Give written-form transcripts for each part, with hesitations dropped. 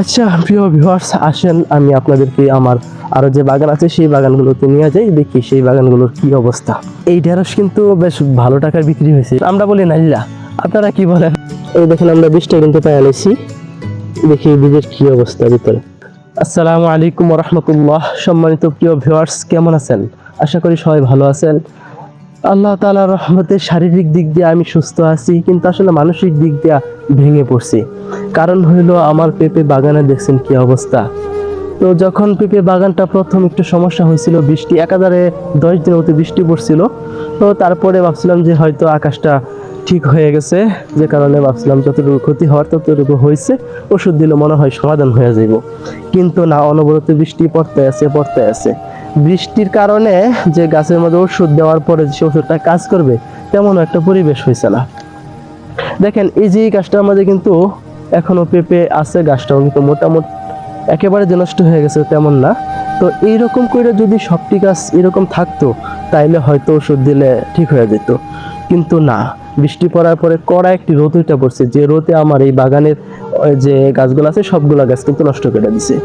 আচ্ছা প্রিয় ভিউয়ার্স, আসেন আমি আপনাদেরকে আমার আরো যে বাগান আছে সেই বাগানগুলোতে নিয়ে যাই, দেখি সেই বাগানগুলোর কি অবস্থা। এই ঢেঁড়স কিন্তু বেশ ভালো টাকার বিক্রি হয়েছে, আমরা বলি নাইলা, আপনারা কি বলেন? এই দেখেন আমরা 20 টাকা কিন্তু পাই আনিছি, দেখি বীজের কি অবস্থা ভিতরে। আসসালামু আলাইকুম ওয়া রাহমাতুল্লাহ। সম্মানিত প্রিয় ভিউয়ার্স, কেমন আছেন? আশা করি সবাই ভালো আছেন। আল্লাহ তাআলার রহমতে শারীরিক দিক দিয়ে আমি সুস্থ আছি, কিন্তু আসলে মানসিক দিক দিয়ে ভেঙে পড়ছি। কারণ হইলো আমার পেঁপে বাগানে দেখছেন কি অবস্থা। তো যখন পেঁপে বাগানটা প্রথম একটু সমস্যা হয়েছিল, বৃষ্টি একাধারে 10 দিন মতো বৃষ্টি পড়ছিল, তো তারপরে ভাবছিলাম যে হয়তো আকাশটা ঠিক হয়ে গেছে, যে কারণে ভাবছিলাম যতটুকু ক্ষতি হওয়ার ততটুকু হয়েছে, ওষুধ দিলে মনে হয় সমাধান হয়ে যাইব। কিন্তু না, অনবরত বৃষ্টি পড়তে আছে। বৃষ্টির কারণে যে গাছের মধ্যে ওষুধ দেওয়ার পরে যে ওষুধটা কাজ করবে তেমন একটা পরিবেশ হয়েছে না। দেখেন এই যে গাছটার মধ্যে কিন্তু এখনো পেঁপে আছে, গাছটাও কিন্তু মোটামুটি একেবারে যে নষ্ট হয়ে গেছে তেমন না। তো এইরকম করে যদি সবটি গাছ এরকম থাকতো তাইলে হয়তো ওষুধ দিলে ঠিক হয়ে যেত, কিন্তু না, বৃষ্টি পড়ার পরে কড়া একটি রোদ উঠে পড়ছে, যে রোদে আমার এই বাগানের যে গাছগুলো আছে সবগুলা গাছ কিন্তু নষ্ট করে দিছে।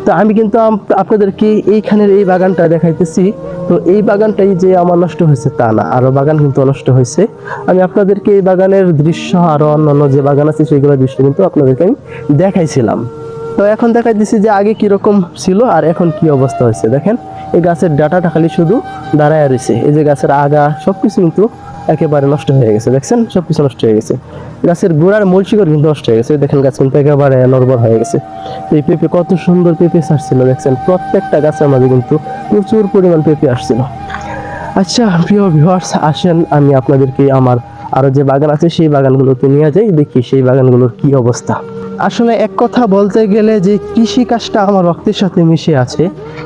তো আমি কিন্তু আপনাদেরকে এইখানের এই বাগানটা দেখাইতেছি। তো এই বাগানটাই যে আমার নষ্ট হয়েছে তা না, আরো বাগান কিন্তু নষ্ট হয়েছে। আমি আপনাদেরকে এই বাগানের দৃশ্য আরো অন্যান্য যে বাগান আছে সেইগুলোর দৃশ্য কিন্তু আপনাদেরকে আমি দেখাইছিলাম। তো এখন দেখাই দিচ্ছি যে আগে কিরকম ছিল আর এখন কি অবস্থা হয়েছে। দেখেন এই গাছের ডাঁটাটা খালি শুধু দাঁড়ায় রয়েছে, এই যে গাছের আগা সবকিছু কিন্তু একেবারে নষ্ট হয়ে গেছে। দেখছেন সবকিছু নষ্ট হয়ে গেছে, গাছের গোড়ার মূল শিকড় কিন্তু নষ্ট হয়ে গেছে। দেখেন গাছ কিন্তু একেবারে নড়বড় হয়ে গেছে। তো এই পেঁপে কত সুন্দর পেঁপে ছাড়ছিল, দেখছেন প্রত্যেকটা গাছের মাঝে কিন্তু প্রচুর পরিমাণ পেঁপে আসছিল। আচ্ছা প্রিয় ভিউয়ার্স, আসেন আমি আপনাদেরকে আমার আরো যে বাগান আছে সেই বাগানগুলোতে নিয়ে যাই, দেখি সেই বাগানগুলোর কি অবস্থা। আসলে এক কথা বলতে গেলে যে কৃষি কাজটা আমার রক্তের সাথে মিশে আছে।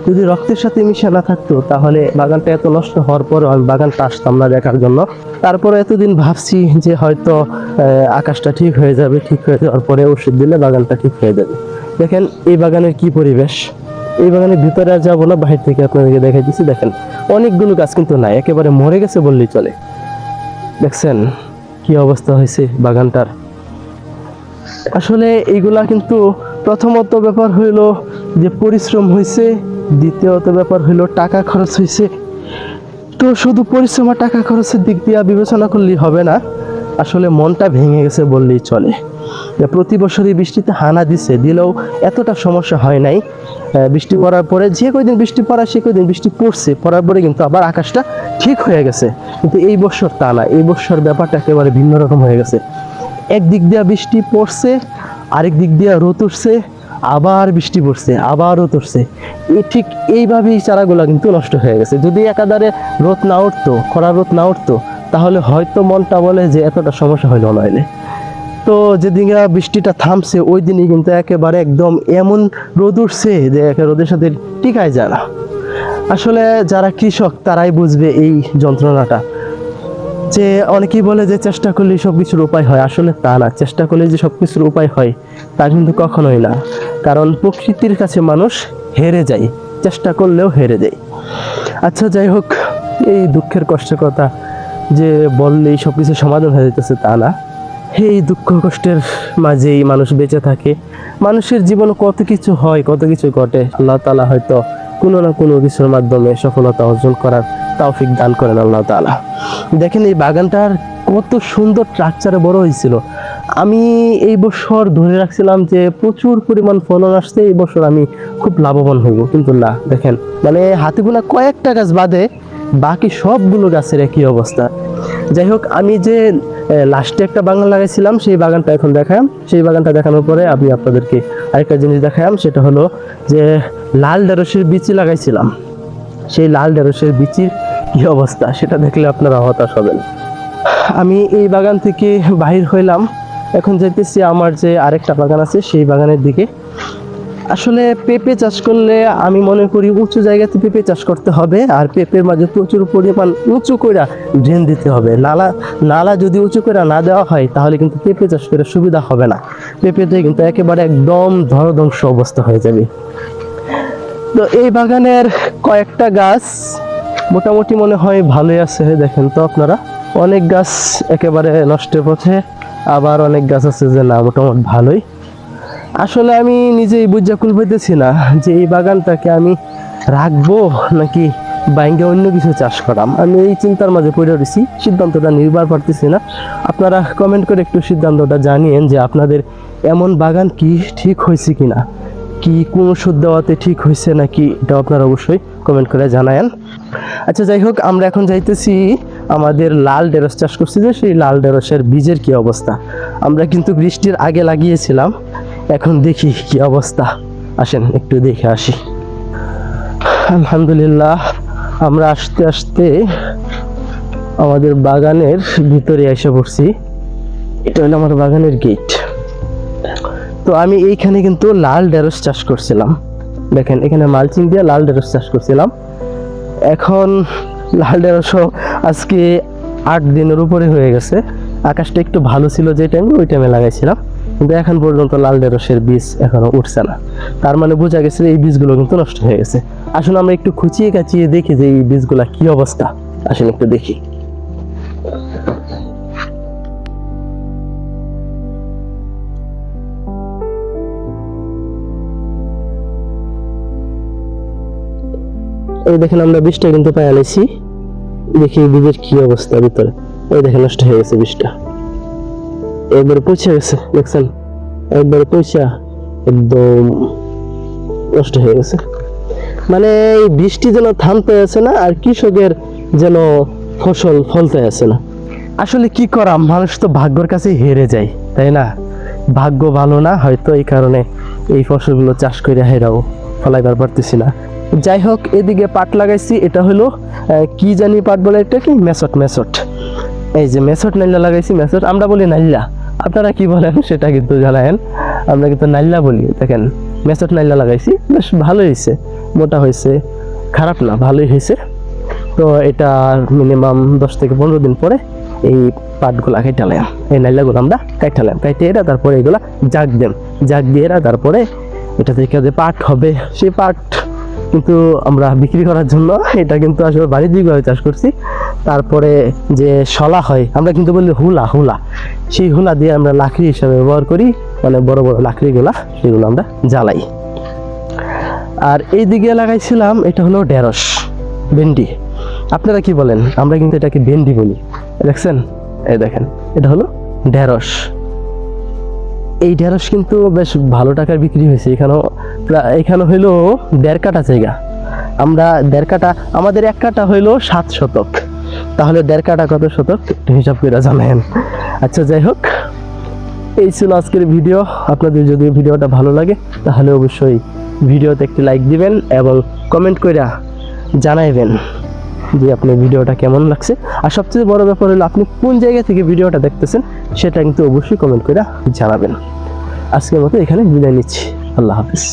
যদি রক্তের সাথে মিশে না থাকতো তাহলে বাগানটা এত নষ্ট হওয়ার পরও আমি বাগানটা আসতাম না দেখার জন্য। তারপরে এতদিন ভাবছি যে হয়তো আকাশটা ঠিক হয়ে যাবে, ঠিক হয়ে যাওয়ার পরে ওষুধ দিলে বাগানটা ঠিক হয়ে যাবে। দেখেন এই বাগানের কি পরিবেশ। এই বাগানের ভিতরে আর যাবো না, বাহির থেকে আপনাদেরকে দেখাই দিচ্ছি। দেখেন অনেকগুলো গাছ কিন্তু নাই, একেবারে মরে গেছে বললেই চলে। দেখছেন কি অবস্থা হয়েছে বাগানটার। আসলে এইগুলা কিন্তু প্রথমত ব্যাপার হইল যে পরিশ্রম হয়েছে, দ্বিতীয়ত ব্যাপার হইল টাকা খরচ হয়েছে। তো শুধু পরিশ্রম আর টাকা খরচের দিক দিয়ে বিবেচনা করলেই হবে না, আসলে মনটা ভেঙে গেছে বললেই চলে। প্রতি বছরই বৃষ্টিতে হানা দিলেও এতটা সমস্যা হয় নাই। বৃষ্টি পড়ার পরে যে কয়দিন বৃষ্টি পড়া সে কয়দিন বৃষ্টি পড়ার পরে কিন্তু আবার আকাশটা ঠিক হয়ে গেছে। কিন্তু এই বছর তা না, এই বছর ব্যাপারটা একেবারে ভিন্ন রকম হয়ে গেছে। একদিক দিয়ে বৃষ্টি পড়ছে, আরেক দিক দিয়ে রোদ উঠছে, আবার বৃষ্টি পড়ছে, আবার রোদ উঠছে। ঠিক এইভাবেই চারাগুলো কিন্তু নষ্ট হয়ে গেছে। যদি একাধারে রোদ না উঠতো, খরা রোদ না উঠতো, তাহলে হয়তো মনটা বলে যে এতটা সমস্যা হইল নইলে। তো যেদিন বৃষ্টিটা থামছে ওই দিনই কিন্তু একেবারে একদম এমন রোদ উঠছে যে রোদের সাথে টিকায় যায় না। আসলে যারা কৃষক তারাই বুঝবে এই যন্ত্রণাটা। যে অনেকেই বলে যে চেষ্টা করলে সব কিছুর উপায় হয়, আসলে তা না। চেষ্টা করলে যে সব কিছুর উপায় হয় তা কিন্তু কখনোই না, কারণ প্রকৃতির কাছে মানুষ হেরে যায়, চেষ্টা করলেও হেরে যায়। আচ্ছা যাই হোক, এই দুঃখের কষ্টের কথা যে বললেই সব কিছু সমাধান হয়ে যেতেছে তা না। এই দুঃখ কষ্টের মাঝেই মানুষ বেঁচে থাকে। মানুষের জীবনে কত কিছু হয়, কত কিছু ঘটে। আল্লাহ তাআলা হয়তো কোনো না কোনো কিছুর মাধ্যমে সফলতা অর্জন করার তৌফিক দান করেন আল্লাহ তাআলা। দেখেন এই বাগানটার কত সুন্দর স্ট্রাকচারে বড় হয়েছিল। আমি এই বছর ধরে রাখছিলাম যে প্রচুর পরিমাণ ফলন আসছে, এই বছর আমি খুব লাভবান হইব, কিন্তু না। দেখেন মানে হাতে গোনা কয়েকটা গাছ বাদে বাকি সবগুলো গাছের একই অবস্থা। যাই হোক, আমি যে লাস্টে একটা বাগান লাগাইছিলাম সেই বাগানটা এখন দেখালাম। সেই বাগানটা দেখানোর পরে আমি আপনাদেরকে আরেকটা জিনিস দেখালাম, সেটা হলো যে লাল ঢেঁড়সের বীজ লাগাইছিলাম। সেই লাল ঢেঁড়সের বীজের কি অবস্থা সেটা দেখলে আপনারা হতাশ হবেন। আমি এই বাগান থেকে বাহির হইলাম, এখন যাইতেছি আমার যে আরেকটা বাগান আছে সেই বাগানের দিকে। আসলে পেঁপে চাষ করলে আমি মনে করি উঁচু জায়গাতে পেঁপে চাষ করতে হবে, আর পেঁপের মাঝে প্রচুর পরিমাণ উঁচু করে ড্রেন দিতে হবে। নালা যদি উঁচু করে না দেওয়া হয় তাহলে কিন্তু পেঁপে চাষ করে সুবিধা হবে না, পেঁপেতে কিন্তু একেবারে একদম ধরাধ্বংস অবস্থা হয়ে যাবে। তো এই বাগানের কয়েকটা গাছ মোটামুটি মনে হয় ভালোই আছে। দেখেন তো আপনারা, অনেক গাছ একেবারে নষ্টের পথে, আবার অনেক গাছ আছে যে না মোটামুটি ভালোই। আসলে আমি নিজেই বুঝা কুল পাইতেছি না যে এই বাগানটাকে আমি রাখবো নাকি বাইঙ্গে অন্য কিছু চাষ করাম। আমি এই চিন্তার মাঝে পড়ে রয়েছি, সিদ্ধান্তটা নির্ভর পারতেছি না। আপনারা কমেন্ট করে একটু সিদ্ধান্তটা জানিয়েন যে আপনাদের এমন বাগান কি ঠিক হয়েছে কিনা, কি কোন ওষুধ দেওয়াতে ঠিক হয়েছে নাকি, এটা আপনারা অবশ্যই কমেন্ট করে জানায়েন। আচ্ছা যাই হোক, আমরা এখন যাইতেছি আমাদের লাল ঢেঁড়স চাষ করছি যে সেই লাল ঢেঁড়সের বীজের কি অবস্থা। আমরা কিন্তু বৃষ্টির আগে লাগিয়েছিলাম, এখন দেখি কি অবস্থা। আসেন একটু দেখে আসি। আলহামদুলিল্লাহ, আমরা আস্তে আস্তে আমাদের বাগানের ভিতরে এসে পড়ছি। এটা হলো আমার বাগানের গেট। তো আমি এইখানে কিন্তু লাল ঢেঁড়স চাষ করছিলাম, দেখেন এখানে মালচিং দিয়ে লাল ঢেঁড়স চাষ করছিলাম। এখন লাল ঢেঁড়সও আজকে 8 দিনের উপরে হয়ে গেছে। আকাশটা একটু ভালো ছিল যে টাইমে, ওই টাইমে লাগাইছিলাম, কিন্তু এখন পর্যন্ত লাল ঢেঁড়সের বীজ এখনো উঠছে না। তার মানে বোঝা গেছে এই বীজগুলো কিন্তু নষ্ট হয়ে গেছে। আসলে আমরা একটু খুঁচিয়ে কাচিয়ে দেখি যে এই বীজগুলা কি অবস্থা। আসলে একটু দেখি। এই দেখেন আমরা বীজটা কিন্তু পাই আনাইছি, দেখি বীজের কি অবস্থা ভিতরে। এই দেখেন নষ্ট হয়ে গেছে বীজটা, একবারে পচে গেছে, দেখছেন একবারে পচা একদম নষ্ট হয়ে গেছে। মানে এই বৃষ্টি যেন থামতে আছে না, আর কৃষকের যেন ফসল ফলতে আছে না। আসলে কি করাম, মানুষ তো ভাগ্যের কাছে হেরে যায়, তাই না? ভাগ্য ভালো না হয়তো, এই কারণে এই ফসলগুলো চাষ করে হেরাও ফলাইবার পারতেছি না। যাই হোক, এদিকে পাট লাগাইছি, এটা হলো কি জানি পাট বলে, এটা কি মেসট, মেসট। এই যে মেসট নাইলা লাগাইছি, মেসট আমরা বলি নাইলা, আপনারা কি বলেন সেটা কিন্তু জানায়েন। আমরা কিন্তু নাইলা বলি। দেখেন মেসট নাইলা লাগাইছি, বেশ ভালো হয়েছে, মোটা হয়েছে, খারাপ না, ভালোই হয়েছে। তো এটা মিনিমাম 10 থেকে 15 দিন পরে এই পাটগুলা কাটালাম, এই নাইলাগুলো আমরা কাটালাম, কাটে এরা তারপরে এগুলা জাগ দেন, জাগ দিয়ে এরা তারপরে এটা থেকে যে পাট হবে, সেই পাট কিন্তু আমরা বিক্রি করার জন্য, এটা কিন্তু আসলে বাণিজ্যিকভাবে চাষ করছি। তারপরে যে শলা হয়, আমরা কিন্তু বলি হুলা, হুলা, সেই হুলা দিয়ে আমরা লাকড়ি হিসাবে ব্যবহার করি, মানে বড় বড় লাকড়িগুলা, সেগুলো আমরা জ্বালাই। আর এই দিকে লাগাইছিলাম, এটা হলো ঢেঁড়স, ভেন্ডি, আপনারা কি বলেন? আমরা কিন্তু এটাকে ভেন্ডি বলি, দেখছেন? এই দেখেন এটা হলো ঢেঁড়স। এই ঢেঁড়স কিন্তু বেশ ভালো টাকার বিক্রি হয়েছে। এখানে হইলো 1.5 কাঠা জায়গা, আমরা 1.5 কাঠা, আমাদের 1 কাঠা হইলো 7 শতক, তাহলে 1.5 কাঠা কত শতক একটু হিসাব করে জানেন। আচ্ছা যাই হোক, এই ছিল আজকের ভিডিও। আপনাদের যদি ভিডিওটা ভালো লাগে তাহলে অবশ্যই ভিডিওতে একটি লাইক দিবেন এবং কমেন্ট করে জানাইবেন যে আপনার ভিডিওটা কেমন লাগছে। আর সবচেয়ে বড় ব্যাপার হলো আপনি কোন জায়গা থেকে ভিডিওটা দেখতেছেন সেটা কিন্তু অবশ্যই কমেন্ট করে জানাবেন। আজকের মতো এখানে বিদায় নিচ্ছি, আল্লাহ হাফিজ।